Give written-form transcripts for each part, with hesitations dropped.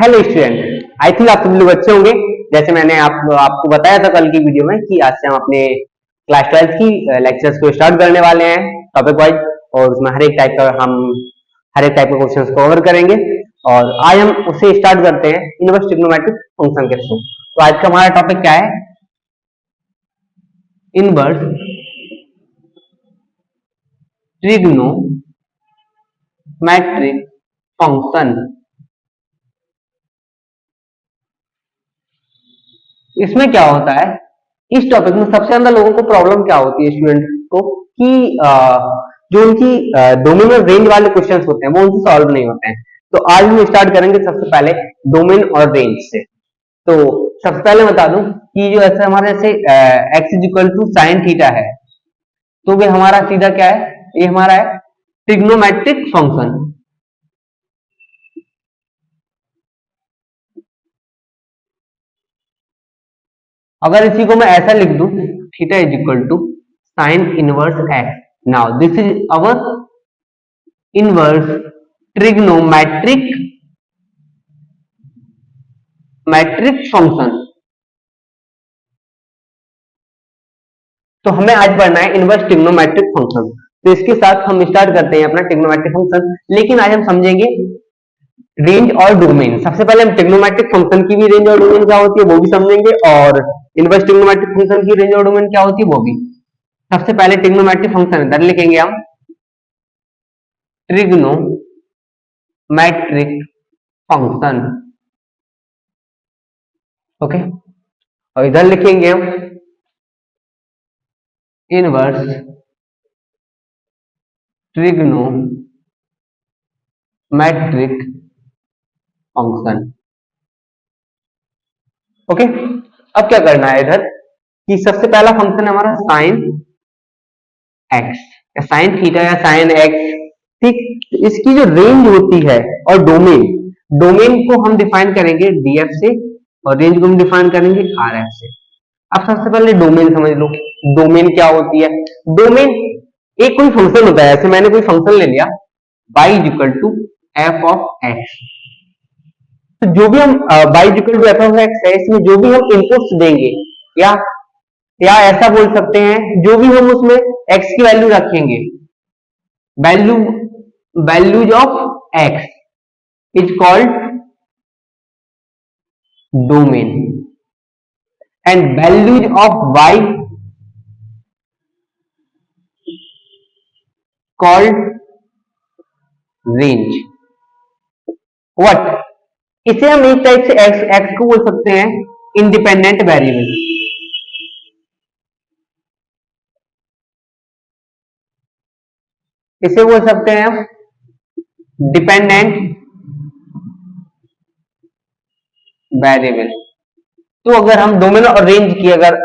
Hello student, I think आप सभी लोग अच्छे होंगे। जैसे मैंने आपको बताया था कल की वीडियो में कि आज से हम अपने क्लास 12 की लेक्चर्स को स्टार्ट करने वाले हैं टॉपिक वाइज, और उसमें हर एक टाइप का क्वेश्चंस कवर करेंगे। और आज हम उसे स्टार्ट करते हैं इनवर्स ट्रिग्नोमेट्रिक फंक्शन के थ्रू। तो आज का हमारा टॉपिक क्या है? Inverse trigonometric function. इसमें क्या होता है, इस टॉपिक में सबसे ज्यादा लोगों को प्रॉब्लम क्या होती है स्टूडेंट को कि जो उनकी डोमेन और रेंज वाले क्वेश्चंस होते हैं वो उनसे सॉल्व नहीं होते हैं। तो आज हम स्टार्ट करेंगे सबसे पहले डोमेन और रेंज से। तो सबसे पहले बता दूं कि जो ऐसा हमारे जैसे x is equal to sine theta है, तो वे हमारा सीधा क्या है, ये हमारा है ट्रिग्नोमेट्रिक फंक्शन। अगर इसी को मैं ऐसा लिख दूं, theta is equal to sine inverse x, now this is our inverse trigonometric function. तो हमें आज पढ़ना है इनवर्स ट्रिग्नोमेट्रिक फंक्शन। तो इसके साथ हम स्टार्ट करते हैं अपना ट्रिग्नोमेट्रिक फंक्शन, लेकिन आज हम समझेंगे रेंज और डोमेन। सबसे पहले हम ट्रिग्नोमेट्रिक फंक्शन की भी रेंज और डोमेन क्या होती है वो भी समझेंगे, और इनवर्स ट्रिग्नोमेट्रिक फंक्शन की रेंज और डोमेन क्या होती है वो भी। सबसे पहले ट्रिग्नोमेट्रिक फंक्शन इधर लिखेंगे हम, ट्रिग्नोमेट्रिक फंक्शन, ओके। और इधर लिखेंगे हम इनवर्स ट्रिग्नोमेट्रिक फंक्शन, ओके। अब क्या करना है इधर कि सबसे पहला फंक्शन है हमारा साइन एक्स या साइन थीटा या साइन एक्स, ठीक। इसकी जो रेंज होती है और डोमेन को हम डिफाइन करेंगे डीएफ से, और रेंज को हम डिफाइन करेंगे आरएफ से। अब सबसे पहले डोमेन समझ लो, डोमेन क्या होती है। डोमेन एक कोई फंक्शन होता है, ऐसे मैंने कोई फंक्शन ले लिया y is equal to f of x. तो जो भी हम y is equal to f of x है, इसमें जो भी हम इनपुट्स देंगे, या ऐसा बोल सकते हैं जो भी हम उसमें x की वैल्यू रखेंगे, values of x is called domain, and values of y called range. What, इसे हम एक टाइप से x को बोल सकते हैं इंडिपेंडेंट वेरिएबल, इसे बोल सकते हैं हम डिपेंडेंट वेरिएबल। तो अगर हम डोमेन और रेंज की अगर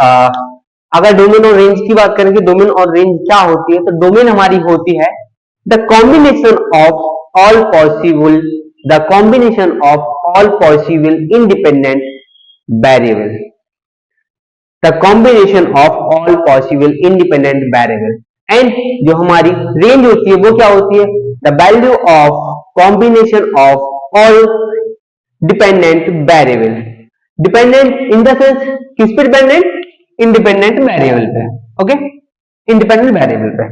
डोमेन और रेंज की बात करेंगे, डोमेन और रेंज क्या होती है, तो डोमेन हमारी होती है the combination of all possible independent variable, the combination of all possible independent variable. And जो हमारी रेंज होती है वो क्या होती है, the value of combination of all dependent variable. Dependent in the sense किस पे डिपेंडेंट, इंडिपेंडेंट वेरिएबल पे, ओके, इंडिपेंडेंट वेरिएबल पे।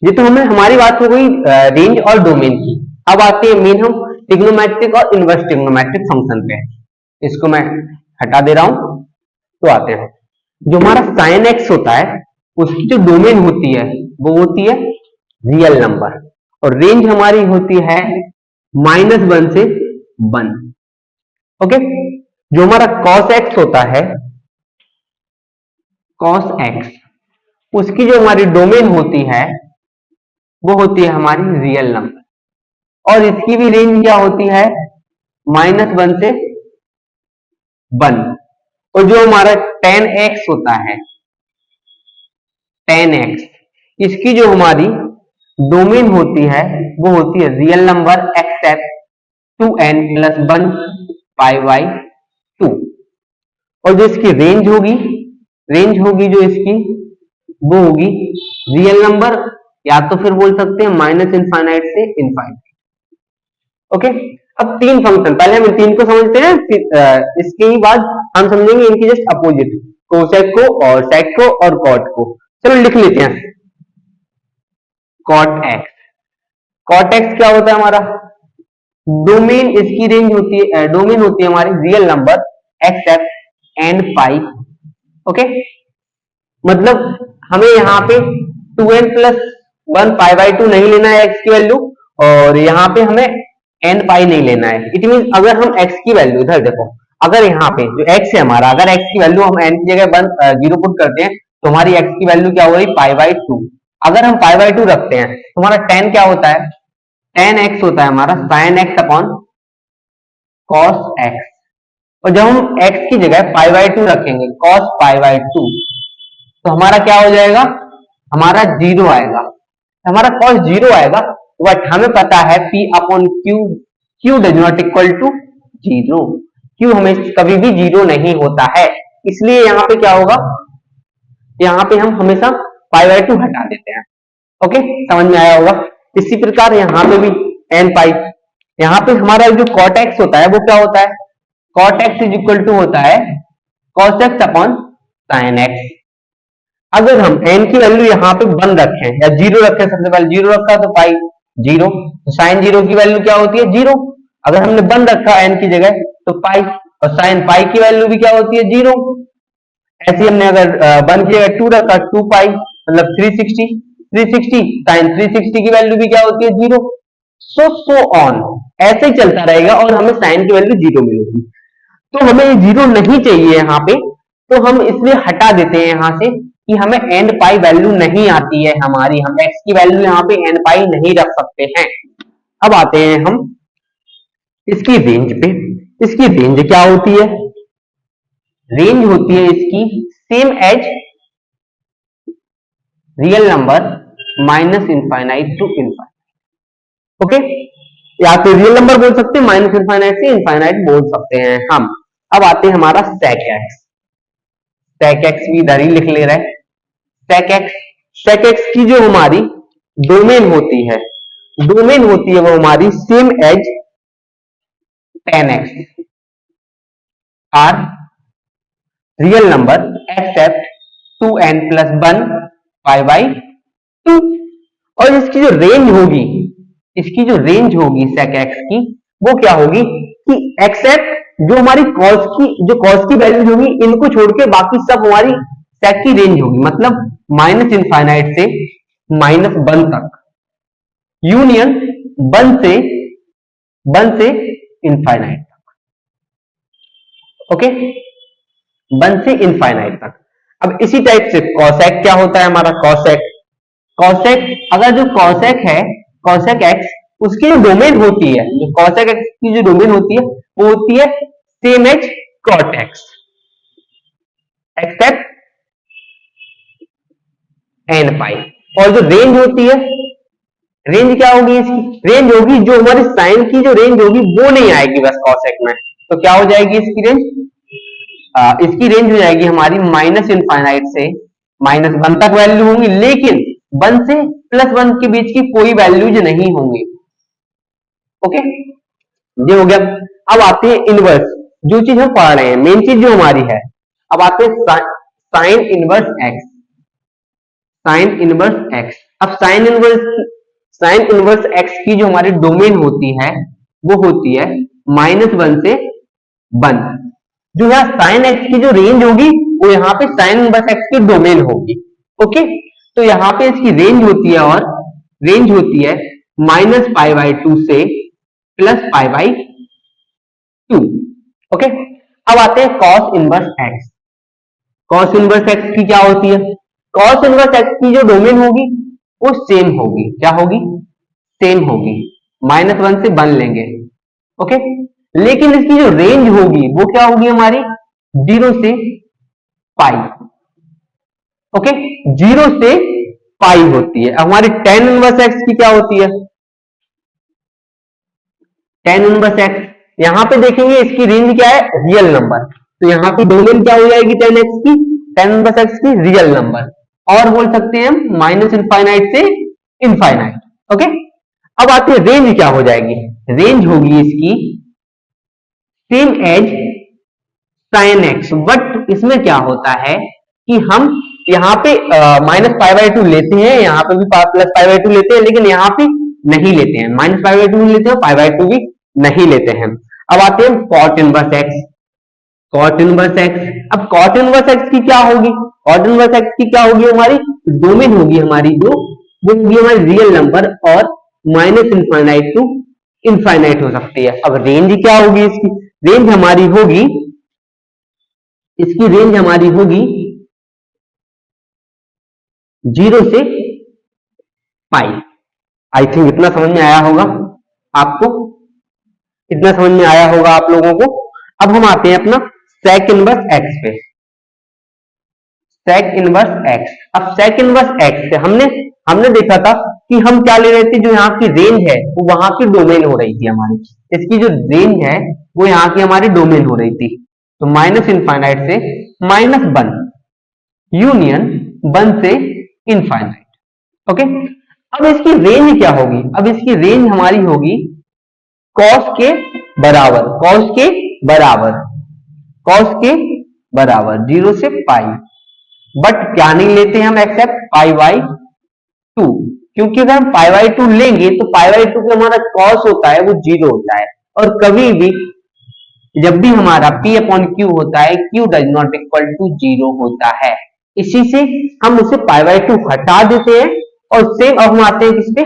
ये तो हमें हमारी बात हो गई रेंज और डोमेन की। अब आते हैं मेन हम ट्रिग्नोमेट्रिक और इनवर्स ट्रिग्नोमेट्रिक फंक्शन पे। इसको मैं हटा दे रहा हूं, तो आते हैं जो हमारा साइन एक्स होता है, उसकी जो डोमेन होती है वो होती है रियल नंबर, और रेंज हमारी होती है -1 से 1, ओके। जो हमारा cos x होता है, cos x, उसकी जो हमारी डोमेन होती है वो होती है हमारी रियल नंबर, और इसकी भी रेंज क्या होती है -1 से 1। और जो हमारा tan x होता है, tan x, इसकी जो हमारी डोमेन होती है वो होती है रियल नंबर एक्सेप्ट 2n + 1 π/2। और जो इसकी रेंज होगी जो इसकी वो होगी रियल नंबर, या तो फिर बोल सकते हैं -∞ से ∞, ओके। अब तीन फंक्शन, पहले हम इन तीन को समझते हैं, फिर इसके ही बाद हम समझेंगे इनकी जस्ट अपोजिट, कोसेक को और सेक को और कॉट को। चलो लिख लेते हैं। कॉट एक्स, कॉट एक्स क्या होता है हमारा, डोमेन इसकी रेंज होती है, डोमेन होती है हमारी real number accept and pi. Okay, मतलब हमें यहाँ पे 2n प्लस 1 पाई बाई 2 नहीं लेना है एक्स की वैल्यू, और यहाँ पे हमें n पाई नहीं लेना है। इट मीन अगर हम x की वैल्यू, इधर देखो, अगर यहाँ पे जो x है हमारा, अगर x की वैल्यू हम n की जगह 0 पुट करते हैं तो हमारी x की वैल्यू क्या हो रही, पाई बाई 2। अगर हम पाई बाई 2 रखते हैं तो हमारा tan क्या होता है, tan x होता है हमारा sin x upon cos x। और जब हम x की जगह पाई बाई 2 रखेंगे, cos पाई बाई 2, तो हमारा क्या हो जाएगा, हमारा 0 आएगा, हमारा cos 0 आएगा। बट हमें पता है P upon Q, Q does not equal to 0, Q हमें कभी भी 0 नहीं होता है, इसलिए यहाँ पे क्या होगा, यहाँ पे हम हमेशा पाई बाई 2 हटा देते हैं। ओके, समझ में आया होगा। इसी प्रकार यहाँ पे भी n पाई, यहाँ पे हमारा जो cot x होता है वो क्या होता है, cot x is equal to होता है cos x upon sin x। अगर हम n की वैल्यू यहाँ पे 1 रखें या 0 रखें, सबसे पहले 0 रखा तो पाई 0, तो साइन 0 की वैल्यू क्या होती है 0। अगर हमने 1 रखा n की जगह तो पाई, और साइन पाई की वैल्यू भी क्या होती है 0। ऐसे हमने अगर 1 की जगह 2 रखा, 2 पाई मतलब 360, 360 साइन 360 की वैल्यू भी क्या होती है 0। सो ऑन, ऐसे ही चलता रहेगा और हमें साइन की वैल्यू 0 मिलेगी। तो हमें ये 0 नहीं चाहिए यहाँ पे, तो हम इसलिए हटा देते हैं यहाँ से कि हमें एंड पाई वैल्यू नहीं आती है हमारी, हम x की वैल्यू यहाँ पे एंड पाई नहीं रख सकते हैं। अब आते हैं हम इसकी रेंज पे। इसकी रेंज क्या होती है, रेंज होती है इसकी same as real number minus infinite to infinite. Okay, या फिर रियल नंबर बोल सकते हैं, माइनस इनफाइनाइट से इनफाइनाइट बोल सकते हैं हम। अब आते हैं हमारा सेक एक्स, सेक एक्स भी इधर ही लिख ले रहे हैं। सेक एक्स की जो हमारी डोमेन होती है, डोमेन होती है वो हमारी same as tan x are real number except 2n plus 1 pi by 2। और इसकी जो रेंज होगी, इसकी जो रेंज होगी सेक एक्स की, वो क्या होगी कि एक्सेप्ट जो हमारी कॉस की वैल्यू होगी, इनको छोड़ के बाकी सब हमारी सेक की रेंज होगी, मतलब माइनस इनफाइनाइट से माइनस 1 तक, यूनियन 1 से इनफाइनाइट तक। ओके, 1 से इनफाइनाइट तक। अब इसी टाइप से कॉसेक क्या होता है हमारा, कॉसेक अगर जो कॉसेक है, कॉसेक एक्स, उसकी जो डोमेन होती है, जो कॉसेक एक्स की जो डोमेन होती है वो होती है same as cot x except n pi. और जो रेंज होती है, रेंज क्या होगी इसकी, रेंज होगी जो हमारी साइन की जो रेंज होगी वो नहीं आएगी बस कॉसेक में, तो क्या हो जाएगी इसकी रेंज, इसकी रेंज हो जाएगी हमारी माइनस इनफाइनाइट से माइनस 1 तक वैल्यू होंगी, लेकिन 1 से प्लस 1 के बीच की कोई वैल्यूज नहीं होंगी। ओके, ये हो गया। अब आते हैं इनवर्स, जो चीज हम पढ़ रहे हैं, मेन चीज जो हमारी है। अब आते हैं sign inverse x, sign inverse x. अब साइन इनवर्स एक्स की जो हमारी डोमेन होती है वो होती है -1 से 1। जो यहाँ साइन एक्स की जो रेंज होगी वो यहाँ पे साइन इनवर्स एक्स की डोमेन होगी। ओके, तो यहाँ पे इसकी रेंज होती है, और रेंज होती है -π/2 से +π/2। ओके, अब आते हैं cos inverse x. Cos inverse x की क्या होती है, कॉस इनवर्स एक्स की जो डोमेन होगी वो सेम होगी, क्या होगी, सेम होगी, -1 से 1 लेंगे। ओके, लेकिन इसकी जो रेंज होगी वो क्या होगी हमारी 0 से पाई। ओके, 0 से पाई होती है। अब हमारी tan इनवर्स एक्स की क्या होती है, tan इनवर्स एक्स, यहां पे देखेंगे इसकी रेंज क्या है, रियल नंबर, तो यहां पे डोमेन क्या हो जाएगी tan एक्स की, tan इनवर्स एक्स की रियल नंबर, और बोल सकते हैं हम माइनस इनफाइनाइट से इनफाइनाइट। ओके, अब आती है रेंज क्या हो जाएगी, रेंज होगी इसकी same as sine x, but इसमें क्या होता है कि हम यहाँ पे -π/2 लेते हैं, यहाँ पे भी +π/2 लेते हैं, लेकिन यहाँ पे नहीं लेते हैं, -π/2 भी लेते हैं, π/2 भी नहीं लेते हैं। अब आते हैं cot inverse x. cot inverse x, अब cot इनवर्स एक्स की क्या होगी? cot इनवर्स एक्स की क्या होगी? हमारी डोमेन होगी हमारी जो, वो होगी हमारी रियल नंबर और -∞ टू इनफाइनाइट हो सकती है। अब रेंज क्या होगी इसकी? रेंज हमारी होगी, इसकी रेंज हमारी होगी 0 से पाई। आई थिंक इतना समझ में आया होगा आपको, इतना समझ में आया होगा आप लोगों को। अब हम आते हैं अपना sec इनवर्स एक्स पे। sec इनवर्स एक्स, अब sec इनवर्स एक्स से हमने देखा था कि हम क्या ले रहे थे, जो यहाँ की रेंज है वो वहां की डोमेन हो रही थी हमारी, इसकी जो रेंज है वो यहाँ की हमारी डोमेन हो रही थी। तो -∞ से -1 यूनियन 1 से इनफाइनाइट। ओके, अब इसकी रेंज क्या होगी? अब इसकी रेंज हमारी होगी cos के बराबर, cos के बराबर, cos के बराबर 0 से पाई, बट क्या नहीं लेते हैं हम एक्सेप्ट π/2, क्योंकि अगर हम π/2 लेंगे तो π/2 पे हमारा cos होता है वो 0 होता है, और कभी भी जब भी हमारा P/Q होता है Q does not equal to 0 होता है। इसी से हम उसे π/2 हटा देते हैं और सेम अब हम आते हैं किस पे?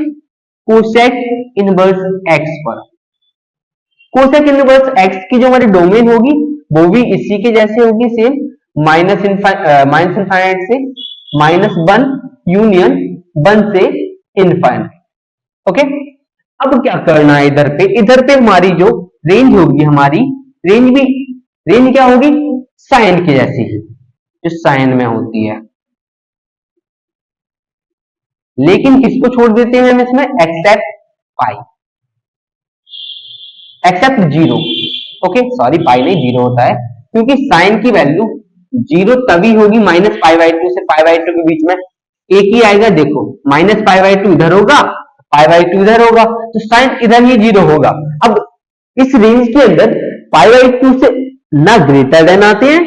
कोसेक इनवर्स एक्स पर। कोसेक इनवर्स एक्स की जो हमारी डोमेन होगी वो भी इसी के जैसे होगी, सेम -∞ से -1 यूनियन 1 से इनफाइनाइट। ओके, अब क्या करना है इधर पे? इधर पे हमारी जो रेंज होगी, हमारी रेंज क्या होगी? साइन के जैसी ही, जो साइन में होती है, लेकिन किसको छोड़ देते हैं हम इसमें? एक्सेप्ट पाई, एक्सेप्ट 0। ओके, सॉरी, पाई नहीं, 0 होता है, क्योंकि साइन की वैल्यू 0 तभी होगी -π/2 से π/2 के बीच में एक ही आएगा। देखो, -π/2 इधर होगा, π/2 इधर होगा, तो साइन इधर ही 0 होगा। अब इस रेंज के अंदर π/2 से ना ग्रेटर देन आते हैं,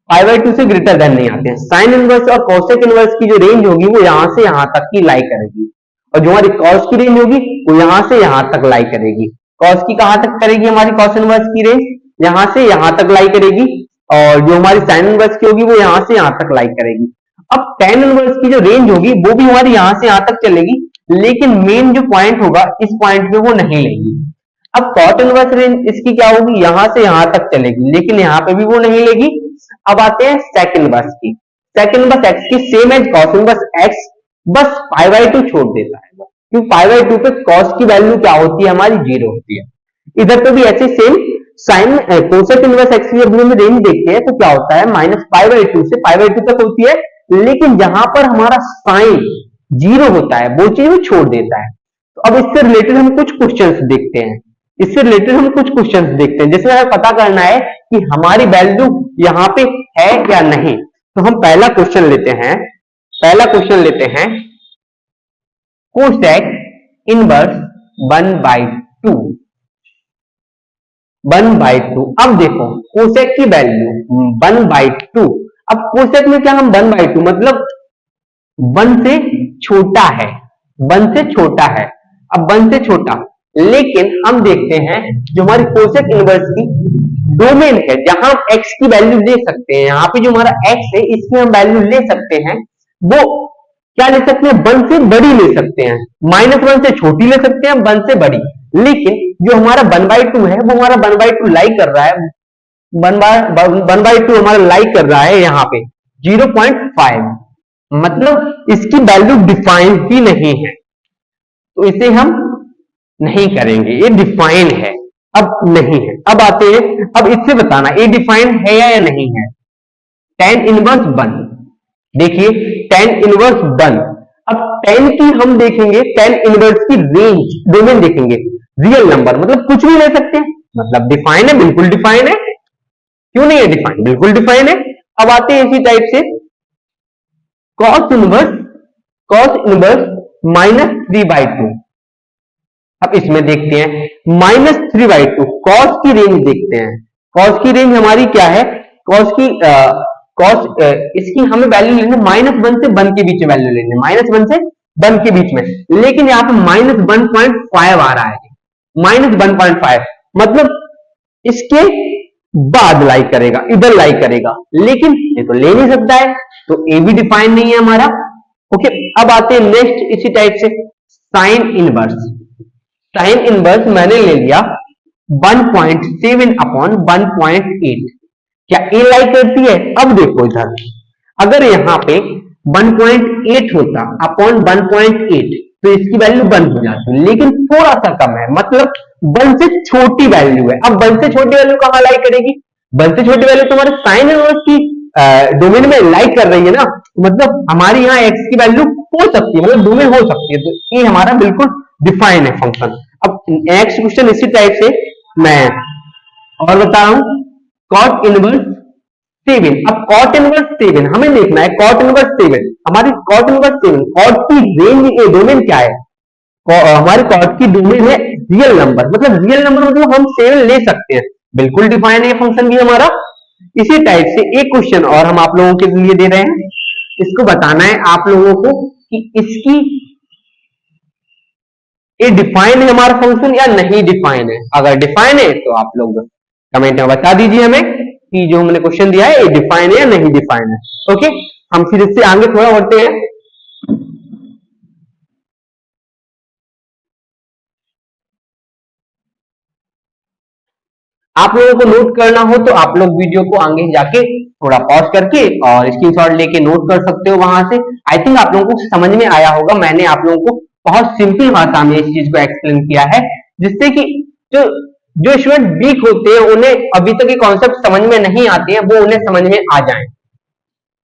π/2 से ग्रेटर देन नहीं आते हैं। साइन इनवर्स और कोसेक इनवर्स की जो रेंज होगी वो यहां से यहां तक की लाई करेगी, और जो हमारी कॉस की रेंज होगी वो यहां से यहां तक लाई करेगी। कॉस की कहां तक करेगी? हमारी कॉस इनवर्स की रेंज यहां से यहां तक लाई करेगी, और जो हमारी साइन इनवर्स की होगी वो यहां से यहां तक लाई करेगी। अब tan इनवर्स की जो रेंज होगी वो भी हमारी यहां से यहां तक चलेगी, लेकिन मेन जो पॉइंट होगा इस पॉइंट पे वो नहीं लेगी। अब cot इनवर्स रेंज इसकी क्या होगी? यहां से यहां तक चलेगी, लेकिन यहां पे भी वो नहीं लेगी। अब आते हैं sec इनवर्स की। sec इनवर्स x की same as cos inverse x, बस π/2 छोड़ देता है, क्योंकि π/2 पे cos की वैल्यू क्या होती है? हमारी 0 होती है। इधर पे भी ऐसे same sine cosec inverse x की जब हम रेंज देखते हैं तो क्या होता है? -π/2 से π/2 तक होती है, लेकिन जहां पर हमारा साइन 0 होता है वो चीज वो छोड़ देता है। तो अब इससे रिलेटेड हम कुछ क्वेश्चंस देखते हैं, जिसमें हमें पता करना है कि हमारी वैल्यू यहाँ पे है या नहीं। तो हम पहला क्वेश्चन लेते हैं कोसेक इनवर्स 1/2। अब देखो कोसेक की वैल्यू 1/2। अब कोसेक में क्या हम 1/2 मतलब 1 से छोटा है, 1 से छोटा है। अब 1 से छोटा, लेकिन हम देखते हैं जो हमारी कोसेक इनवर्स की डोमेन है, जहां हम x की वैल्यू ले सकते हैं, यहाँ पे जो हमारा x है इसकी हम वैल्यू ले सकते हैं, वो क्या ले सकते हैं? 1 से बड़ी ले सकते हैं, -1 से छोटी ले सकते हैं, 1 से बड़ी। लेकिन जो हमारा 1/2 है वो हमारा 1/2 लाई कर रहा है, 1/2 हमारा लाई कर रहा है यहाँ पे 0.5, मतलब इसकी वैल्यू डिफाइन ही नहीं है, तो इसे हम नहीं करेंगे, ये डिफाइन है, अब नहीं है। अब आते हैं, अब इससे बताना ये डिफाइन है या नहीं है। tan इनवर्स 1, देखिए tan इनवर्स 1। अब tan की हम देखेंगे, tan इनवर्स की रेंज डोमेन देखेंगे, रियल नंबर मतलब कुछ भी ले सकते हैं, मतलब डिफाइन है, बिल्कुल डिफाइन है। क्यों नहीं है डिफाइन? बिल्कुल डिफाइन है। अब आते हैं इसी टाइप से cos इनवर्स -3/2। अब इसमें देखते हैं -3/2 कॉस की रेंज देखते हैं। कॉस की रेंज हमारी क्या है? कॉस की इसकी हमें वैल्यू लेनी है -1 से 1 के बीच में वैल्यू लेनी है, -1 से 1 के बीच में। लेकिन यहाँ पे -1.5 आ रहा है, -1.5 मतलब इसके बाद लाइक करेगा, इधर लाइक करेगा, लेकिन ये तो ले नहीं सकता है, तो ए भी डिफाइन नहीं है हमारा। ओके, अब आते हैं नेक्स्ट इसी टाइप से साइन इनवर्स। साइन इनवर्स मैंने ले लिया 1.7 अपॉन 1.8। क्या ए लाइक करती है? अब देखो इधर, अगर यहाँ पे 1.8 होता अपॉन 1.8 तो इसकी वैल्यू 1 हो जाती, लेकिन थोड़ा सा कम है, मतलब 1 से छोटी वैल्यू है। अब 1 से छोटी वैल्यू कहां लाइक करेगी? 1 से छोटी वैल्यू तुम्हारे साइन इनवर्स की डोमेन में लाइक कर रही है ना, मतलब हमारी यहाँ एक्स की वैल्यू हो सकती है, मतलब डोमेन हो सकती है, तो ये हमारा बिल्कुल डिफाइन है फंक्शन। अब नेक्स्ट क्वेश्चन इसी टाइप से मैं और बता रहा हूं, कॉट इनवर्स 7। अब कॉट इनवर्स 7 हमें देखना है, कॉट इनवर्स 7 हमारी कॉट इनवर्स 7 कॉट की रेंज डोमेन क्या है? हमारे कॉट की डोमेन है रियल नंबर, मतलब रियल नंबर मतलब हम 7 ले सकते हैं, बिल्कुल डिफाइन है फंक्शन भी हमारा। इसी टाइप से एक क्वेश्चन और हम आप लोगों के लिए दे रहे हैं, इसको बताना है आप लोगों को कि इसकी ये डिफाइन है हमारा फंक्शन या नहीं डिफाइन है। अगर डिफाइन है तो आप लोग कमेंट में बता दीजिए हमें कि जो हमने क्वेश्चन दिया है ये डिफाइन है या नहीं डिफाइन है। ओके, हम फिर इससे आगे थोड़ा बढ़ते हैं। आप लोगों को नोट करना हो तो आप लोग वीडियो को आगे जाके थोड़ा पॉज करके और स्क्रीनशॉट लेके नोट कर सकते हो वहां से। आई थिंक आप लोगों को समझ में आया होगा, मैंने आप लोगों को बहुत सिंपल भाषा में इस चीज को एक्सप्लेन किया है, जिससे कि जो जो स्टूडेंट वीक होते हैं उन्हें अभी तक ये कॉन्सेप्ट समझ में नहीं आते हैं, वो उन्हें समझ में आ जाए।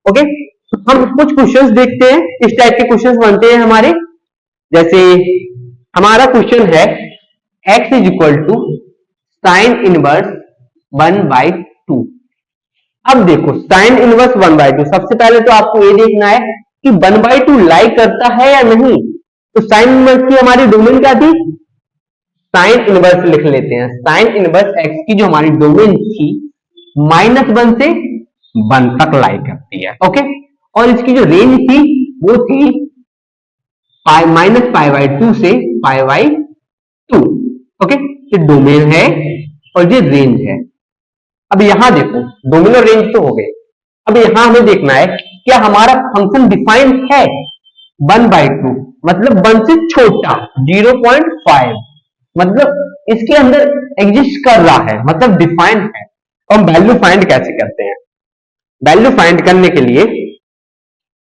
ओके, हम कुछ क्वेश्चंस देखते हैं, इस टाइप के क्वेश्चंस बनते हैं हमारे। जैसे हमारा क्वेश्चन है x is equal to sine inverse 1/2। अब देखो साइन इनवर्स 1/2, सबसे पहले तो आपको ये देखना है कि 1/2 लाइक करता है या नहीं। तो साइन इनवर्स की हमारी डोमेन क्या थी? साइन इनवर्स लिख लेते हैं, साइन इनवर्स एक्स की जो हमारी डोमेन थी -1 से 1 तक लाइक करती है। ओके, और इसकी जो रेंज थी वो थी -π/2 से π/2। ओके, ये डोमेन है और ये रेंज है। अब यहां देखो डोमेन और रेंज तो हो गए, अब यहां हमें देखना है क्या हमारा फंक्शन डिफाइन है 1/2, मतलब 1 से छोटा 0.5, मतलब इसके अंदर एग्जिस्ट कर रहा है, मतलब डिफाइन है। हम वैल्यू फाइंड कैसे करते हैं? वैल्यू फाइंड करने के लिए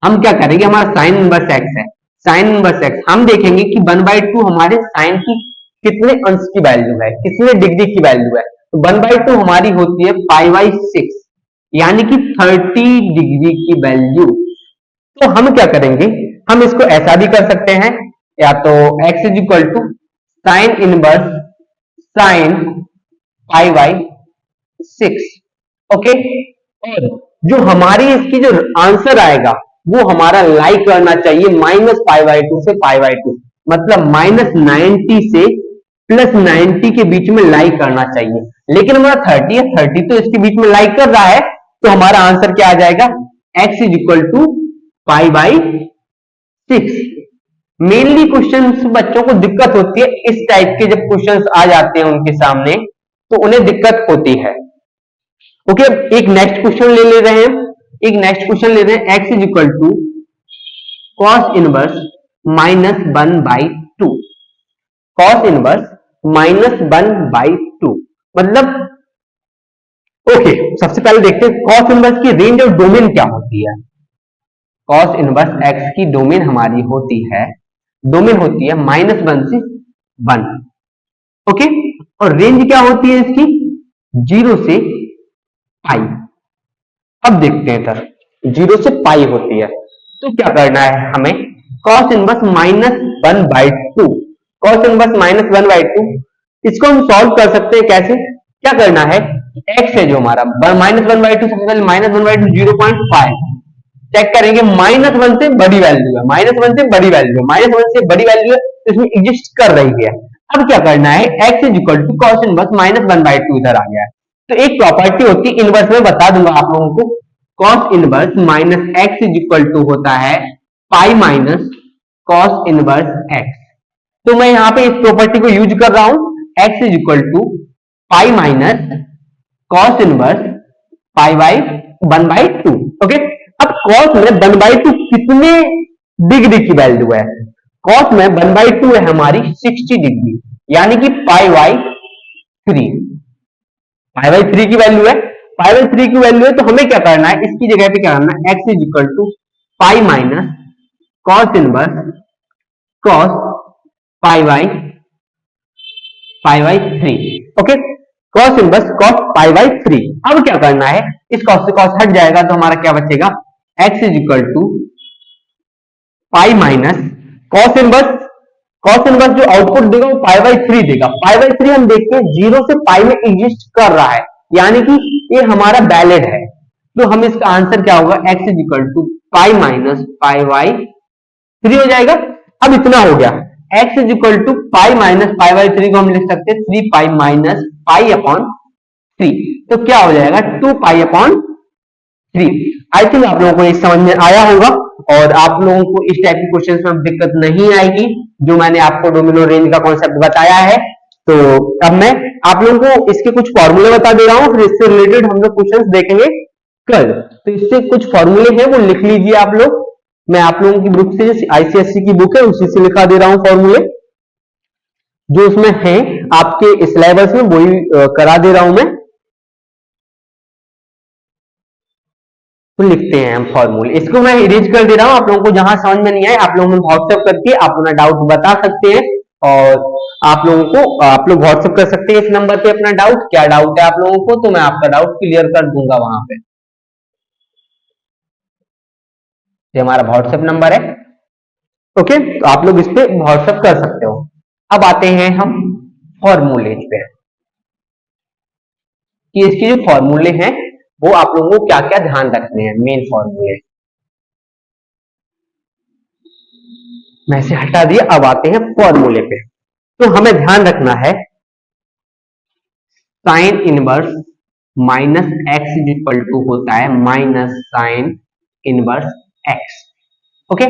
हम क्या करेंगे, हमारा साइन इनवर्स एक्स है, साइन इनवर्स एक्स हम देखेंगे कि 1/2 हमारे साइन की कितने अंश की वैल्यू है, कितने डिग्री की वैल्यू है। तो 1/2 हमारी होती है π/6, यानी कि 30 डिग्री की वैल्यू। तो हम क्या करेंगे, हम इसको ऐसा भी कर सकते हैं, या तो x is equal to sine inverse sine π/6। Okay, और जो हमारी इसकी जो आंसर आएगा वो हमारा लाइक करना चाहिए -π/2 से π/2, मतलब -90 से +90 के बीच में लाइक करना चाहिए। लेकिन हमारा 30 है, 30 तो इसके बीच में लाइक कर रहा है, तो हमारा आंसर क्या आ जाएगा, x is equal to π/6। Mainly question बच्चों को दिक्कत होती है इस टाइप के, जब क्वेश्चंस आ जाते हैं उनके सामने तो उन्हें दिक्कत होती है। ओके, एक नेक्स्ट क्वेश्चन ले रहे हैं, एक नेक्स्ट क्वेश्चन ले रहे हैं, x is equal to cos inverse -1/2। Cos inverse -1/2 मतलब ओके, सबसे पहले देखते हैं कॉस इनवर्स की रेंज और डोमेन क्या होती है। कॉस इनवर्स x की डोमेन हमारी होती है, डोमेन होती है -1 से 1। ओके, और रेंज क्या होती है इसकी, 0 से पाई। अब देखते हैं सर, 0 से पाई होती है, तो क्या करना है हमें, कॉस इनवर्स -1/2, कॉस इनवर्स -1/2, इसको हम सॉल्व कर सकते हैं कैसे, क्या करना है, x है जो हमारा -1/2, सबसे पहले -1/2 0.5 चेक करेंगे, -1 से बड़ी वैल्यू है, -1 से बड़ी वैल्यू है, -1 से बड़ी वैल्यू है तो इसमें एग्जिस्ट कर रही है। अब क्या करना है, x is equal to cos inverse minus 1/2 इधर आ गया है। तो एक प्रॉपर्टी होती है इनवर्स में, बता दूंगा आप लोगों को, cos inverse minus x is equal to होता है pi minus cos inverse x. तो मैं यहाँ पे इस प्रॉपर्टी को यूज कर रहा हूं, x is equal to pi minus cos inverse pi by 1/2। Okay, अब कॉस में 1/2 कितने डिग्री की वैल्यू है? कॉस में 1/2 है हमारी 60 डिग्री, यानी कि पाई बाई 3। पाई बाई 3 की वैल्यू है, पाई बाई 3 की वैल्यू है, तो हमें क्या करना है, इसकी जगह पे क्या करना है, x is equal to pi minus cos inverse cos pi by 3। Okay, cos inverse cos pi by 3। अब क्या करना है, इस कॉस से कॉस हट जाएगा तो हमारा क्या बचेगा, x is equal to pi minus cos inverse, cos inverse जो आउटपुट देगा वो पाई बाई 3 देगा। पाई बाई 3 हम देखते हैं 0 से पाई में एग्जिस्ट कर रहा है, यानी कि ये हमारा वैलिड है। तो हम इसका आंसर क्या होगा, x is equal to pi minus pi by 3 हो जाएगा। अब इतना हो गया, x is equal to pi minus pi by 3 को हम लिख सकते हैं 3 पाई माइनस पाई अपॉन 3। तो क्या हो जाएगा, 2 पाई अपॉन 3। आई थिंक आप लोगों को ये समझ में आया होगा और आप लोगों को इस टाइप के क्वेश्चन में दिक्कत नहीं आएगी, जो मैंने आपको डोमिनो रेंज का कॉन्सेप्ट बताया है। तो अब मैं आप लोगों को इसके कुछ फॉर्मूले बता दे रहा हूं, फिर इससे रिलेटेड हम लोग क्वेश्चन देखेंगे कल। तो इससे कुछ फॉर्मूले हैं वो लिख लीजिए आप लोग। मैं आप लोगों की बुक से, आईसीएससी की बुक है उसी से लिखा दे रहा हूं फॉर्मूले, जो उसमें है आपके सिलेबस में वही करा दे रहा हूं मैं। तो लिखते हैं हम फॉर्मूले, इसको मैं इरेज कर दे रहा हूं। आप लोगों को जहां समझ में नहीं आए आप लोग व्हाट्सएप करके आप अपना डाउट बता सकते हैं, और आप लोगों को आप लोग व्हाट्सएप कर सकते हैं इस नंबर पे अपना डाउट, क्या डाउट है आप लोगों को, तो मैं आपका डाउट क्लियर कर दूंगा वहां पे। ये हमारा व्हाट्सएप नंबर है। ओके, तो आप लोग इस पे व्हाट्सएप कर सकते हो। अब आते हैं हम फॉर्मूले पे, कि इसके जो फॉर्मूले हैं वो आप लोगों को क्या क्या ध्यान रखने हैं, मेन फॉर्मूले मैं से हटा दिया। अब आते हैं फॉर्मूले पे, तो हमें ध्यान रखना है sine inverse minus x is equal to होता है minus sine inverse x. Okay,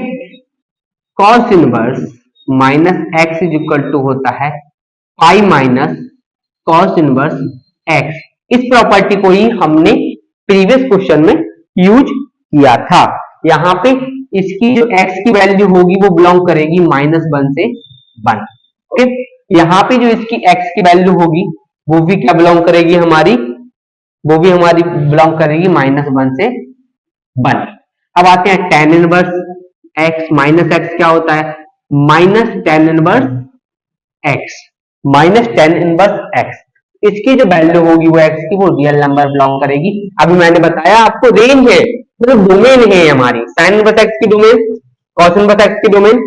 cos inverse minus x is equal to होता है pi minus cos inverse x. इस प्रॉपर्टी को ही हमने प्रीवियस क्वेश्चन में यूज किया था। यहाँ पे इसकी जो x की वैल्यू होगी वो बिलोंग करेगी -1 से 1। ओके, यहाँ पे जो इसकी x की वैल्यू होगी वो भी क्या बिलोंग करेगी हमारी, वो भी हमारी बिलोंग करेगी -1 से 1। अब आते हैं tan inverse x minus x क्या होता है, minus tan inverse x, minus tan inverse x। इसकी जो वैल्यू होगी वो x की वो रियल नंबर बिलोंग करेगी। अभी मैंने बताया आपको रेंज है, तो डोमेन है हमारी, साइन इनवर्स x की डोमेन, कॉस इनवर्स x की डोमेन,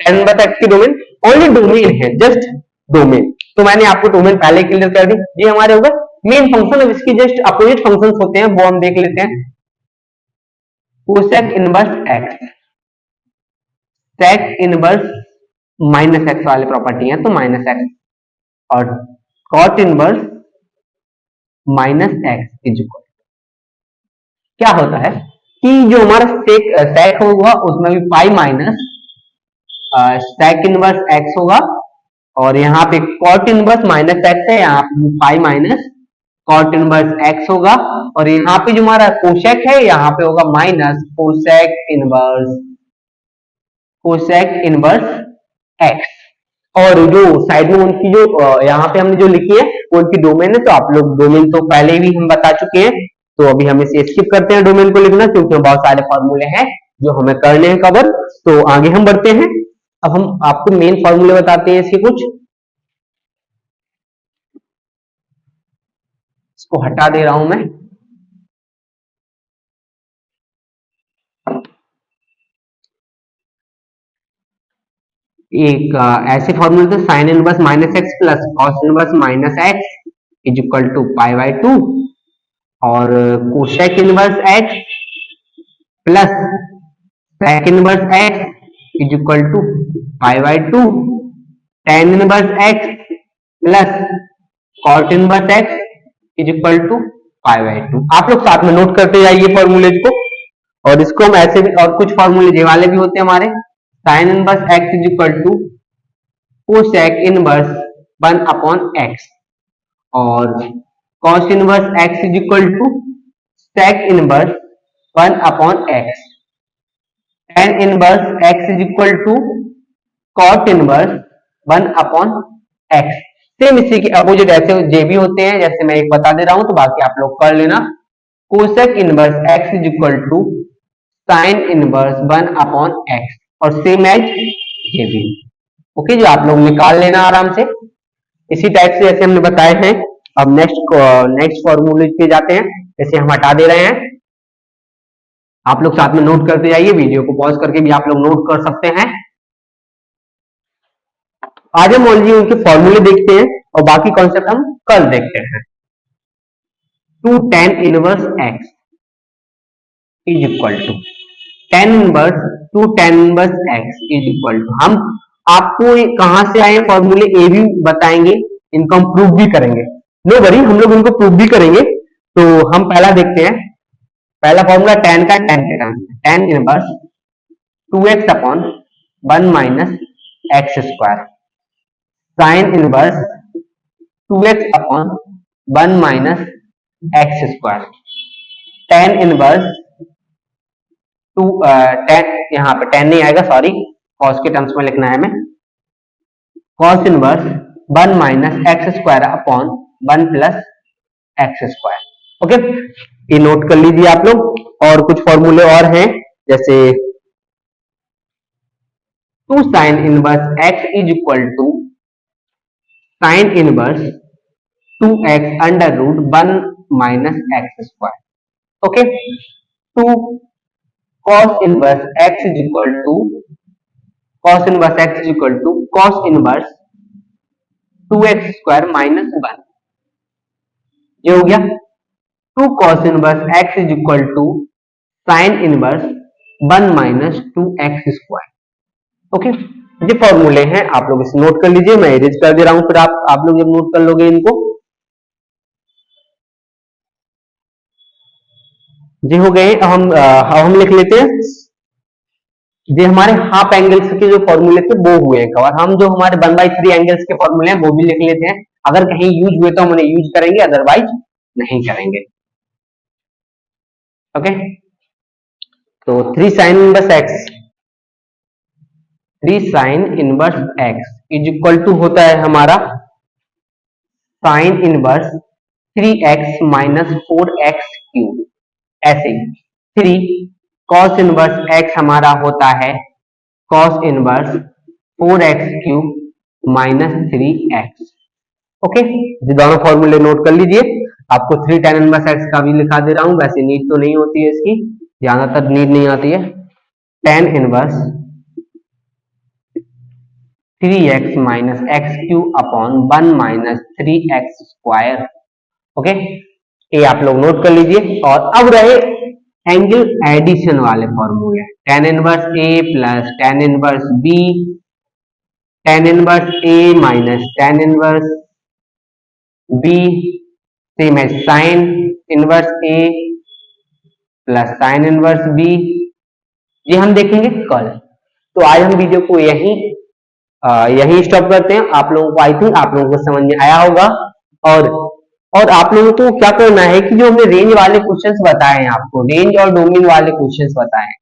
tan इनवर्स x की डोमेन, ओनली डोमेन है, जस्ट डोमेन। तो मैंने आपको डोमेन पहले क्लियर कर दी। ये हमारे होगा मेन फंक्शन। अब इसकी जस्ट अपोजिट फंक्शंस होते हैं वो हम देख लेते हैं। Cosec inverse x, sec inverse minus x वाले प्रॉपर्टी है तो माइनस एक्स, और cot inverse minus x is equal, क्या होता है कि जो हमारा सेक होगा उसमें भी pi minus sec inverse x होगा, और यहाँ पे कॉट इनवर्स माइनस एक्स है, यहाँ पे pi minus cot inverse x होगा, और यहाँ पे जो हमारा कोसेक है यहाँ पे होगा माइनस कोसेक इनवर्स एक्स। और जो साइड में उनकी जो यहाँ पे हमने जो लिखी है वो उनकी डोमेन है, तो आप लोग डोमेन तो पहले भी हम बता चुके हैं, तो अभी हम इसे स्किप करते हैं डोमेन को लिखना, क्योंकि बहुत सारे फॉर्मूले हैं जो हमें करने हैं कवर। तो आगे हम बढ़ते हैं। अब हम आपको मेन फॉर्मूले बताते हैं इसके कुछ, इसको हटा दे रहा हूं मैं। एक ऐसे फॉर्मूले थे, sine inverse minus x plus cos inverse minus x is equal to pi by 2, और cosec inverse x plus sec inverse x is equal to pi by 2, tan inverse x plus cot inverse x is equal to 5/2। आप लोग साथ में note करते जाइए formulas को, और इसको हम ऐसे भी, और कुछ फॉर्मूले ये वाले भी होते हैं हमारे। sin inverse x is equal to cosec inverse 1/x और cos inverse x is equal to sec inverse 1/x। tan inverse x is equal to cot inverse 1/x। Same इसी के अपोजिट ऐसे जे भी होते हैं, जैसे मैं एक बता दे रहा हूं तो बाकी आप लोग कर लेना। Cosec inverse x is equal to sine inverse 1/x और सेम एज ये भी। ओके, जो आप लोग निकाल लेना आराम से इसी टाइप से जैसे हमने बताए हैं। अब नेक्स्ट फॉर्मूले पे जाते हैं, जैसे हम हटा दे रहे हैं। आप लोग साथ में नोट करते जाइए, वीडियो को पॉज करके भी आप लोग नोट कर सकते हैं। आज हम ओनली उनके फॉर्मूले देखते हैं और बाकी कॉन्सेप्ट हम कल देखते हैं। 2 tan inverse x is equal to tan inverse 2 tan inverse x is equal to, हम आपको कहां से आए फॉर्मूले ए भी बताएंगे, इनको हम प्रूव भी करेंगे। नो वरी, हम लोग इनको प्रूव भी करेंगे। तो हम पहला देखते हैं, पहला फॉर्मूला tan का, tan inverse 2x upon 1 minus x square sine inverse 2x upon 1 minus x square tan inverse 2 tan, यहाँ पे tan नहीं आएगा, सॉरी, cos के टर्म्स में लिखना है हमें। cos inverse 1 minus x square upon 1 plus x square. Okay, ये नोट कर लीजिए आप लोग। और कुछ फॉर्मूले और हैं, जैसे 2 sine inverse x is equal to sine inverse 2x under root 1 minus x square. Okay, 2 cos inverse x is equal to cos inverse x is equal to cos inverse 2x square minus 1, ये हो गया। 2 cos inverse x is equal to sine inverse 1 minus 2x square. Okay, ये फॉर्मूले हैं, आप लोग इसे note कर लीजिए, मैं इरेज कर दे रहा हूं, फिर आप लोग जब नोट कर लोगे इनको। ये हो गए। हम लिख लेते हैं, ये हमारे हाफ एंगल्स के जो फॉर्मूले थे वो हुए कवर। हम जो हमारे 1/3 एंगल्स के फॉर्मूले हैं वो भी लिख लेते हैं, अगर कहीं यूज हुए तो हम उन्हें यूज करेंगे, अदरवाइज नहीं करेंगे। ओके, तो 3 sine inverse x is equal to होता है हमारा sine inverse 3x minus 4x cube. ऐसे 3 cos इनवर्स x हमारा होता है cos inverse 4x cube minus 3x। Okay, ये दोनों फॉर्मूले नोट कर लीजिए। आपको 3 tan इनवर्स x का भी लिखा दे रहा हूं, वैसे नीड तो नहीं होती है इसकी, ज्यादातर नीड नहीं आती है। tan inverse 3x minus x cube upon 1 minus 3x square. Okay, ये आप लोग नोट कर लीजिए। और अब रहे एंगल एडिशन वाले फॉर्मूले, tan inverse a plus tan inverse b, tan inverse a minus tan inverse b, same है sine inverse a plus sine inverse b। ये हम देखेंगे कल। तो आज हम वीडियो को यही स्टॉप करते हैं। आप लोगों को, आई थिंक आप लोगों को समझ में आया होगा। और आप लोगों को क्या करना है कि जो हमने रेंज वाले क्वेश्चंस बताए हैं, आपको रेंज और डोमेन वाले क्वेश्चंस बताए हैं,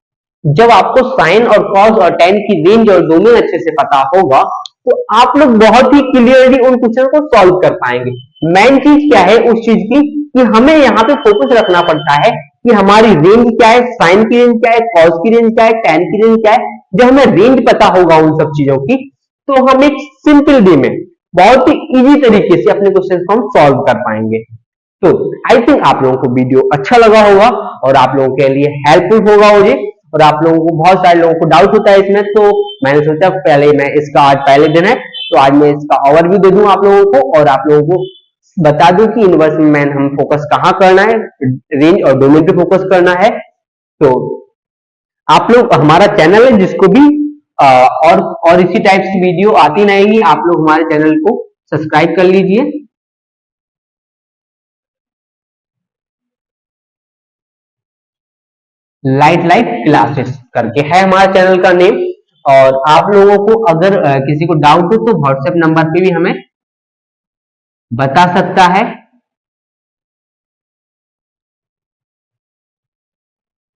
जब आपको साइन और कॉस और टेन की रेंज और डोमेन अच्छे से पता होगा तो आप लोग बहुत ही क्लियरली उन क्वेश्चन को सॉल्व कर पाएंगे। मेन चीज क्या है उस चीज की, कि हमें यहाँ पे फोकस रखना पड़ता है कि हमारी रेंज क्या है, साइन की रेंज क्या है, कॉस की रेंज क्या है, टेन की रेंज क्या है। जब हमें रेंज पता होगा उन सब चीजों की, तो हम एक सिंपल वे में बहुत ही इजी तरीके से अपने क्वेश्चन को हम सॉल्व कर पाएंगे। तो आई थिंक आप लोगों को वीडियो अच्छा लगा होगा और आप लोगों के लिए हेल्पफुल होगा मुझे। और आप लोगों को, बहुत सारे लोगों को डाउट होता है इसमें, तो मैंने सोचा पहले मैं इसका, आज पहले दिन है तो आज मैं इसका ओवरव्यू दे दूं आप लोगों को, और आप लोगों को बता दूं कि इनवर्स में हम फोकस कहां करना है, रेंज और डोमेन पे फोकस करना है। तो आप लोग, हमारा चैनल है जिसको भी और इसी टाइप की वीडियो आती रहेंगी। आप लोग हमारे चैनल को सब्सक्राइब कर लीजिए। लाइट लाइफ क्लासेस करके है हमारे चैनल का नेम। और आप लोगों को अगर किसी को डाउट हो तो व्हाट्सएप नंबर पे भी हमें बता सकता है।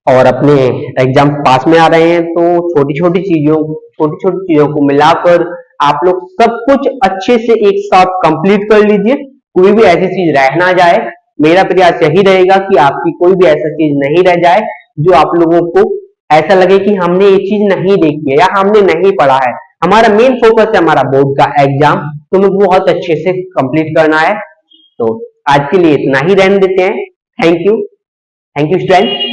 और अपने एग्जाम पास में आ रहे हैं तो छोटी छोटी चीजों को मिलाकर आप लोग सब कुछ अच्छे से एक साथ कंप्लीट कर लीजिए। कोई भी ऐसी चीज रह ना जाए। मेरा प्रयास यही रहेगा कि आपकी कोई भी ऐसा चीज नहीं रह जाए जो आप लोगों को ऐसा लगे कि हमने ये चीज नहीं देखी है या हमने नहीं पढ़ा है। हमारा मेन फोकस है हमारा बोर्ड का एग्जाम, तो हमें बहुत अच्छे से कंप्लीट करना है। तो आज के लिए इतना ही रहने देते हैं। Thank you student.